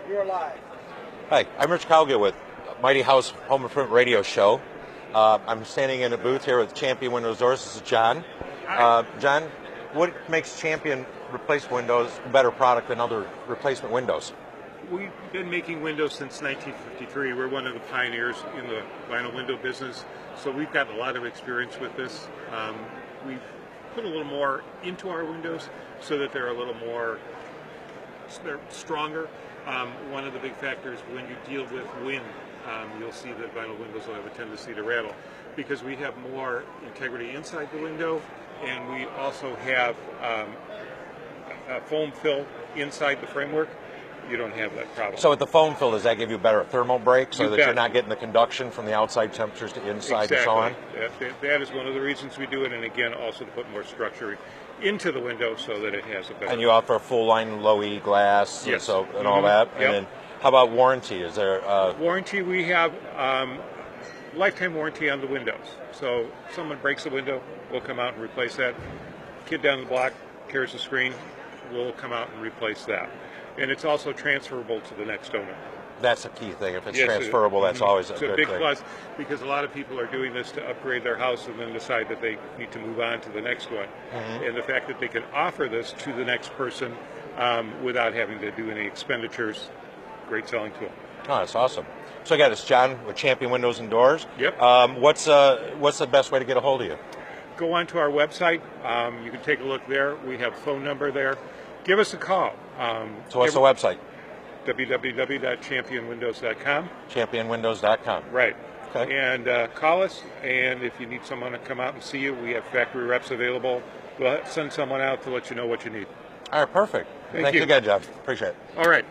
You're live. Hi, I'm Rich Cowgill with Mighty House Home Improvement Radio Show. I'm standing in a booth here with Champion Windows Doors. This is John. John, what makes Champion replacement windows a better product than other replacement windows? We've been making windows since 1953. We're one of the pioneers in the vinyl window business, so we've got a lot of experience with this. We've put a little more into our windows so that they're a little more stronger. One of the big factors when you deal with wind, you'll see that vinyl windows will have a tendency to rattle because we have more integrity inside the window, and we also have a foam fill inside the framework. You don't have that problem. So with the foam fill, does that give you a better thermal break so that bet. you're not getting the conduction from the outside temperatures to inside Exactly. and so on? That is one of the reasons we do it, and again, also to put more structure into the window so that it has a better... And you offer a full line low E glass Yes. and all that? Yep. And then how about warranty? Is there Warranty, we have lifetime warranty on the windows. So if someone breaks the window, we'll come out and replace that. Kid down the block tears the screen, we'll come out and replace that. And it's also transferable to the next owner. That's a key thing. If it's Yes, transferable, that's always a it's good a big thing. plus because a lot of people are doing this to upgrade their house and then decide that they need to move on to the next one. And the fact that they can offer this to the next person without having to do any expenditures, great selling tool. Oh, that's awesome. So again, it's John with Champion Windows and Doors. Yep. What's the best way to get a hold of you? Go on to our website. You can take a look there. We have a phone number there. Give us a call. So what's the website? www.championwindows.com. Championwindows.com. Right. Okay. And call us, and if you need someone to come out and see you, we have factory reps available. We'll send someone out to let you know what you need. All right, perfect. Thank Thanks you. again, John. Appreciate it. All right.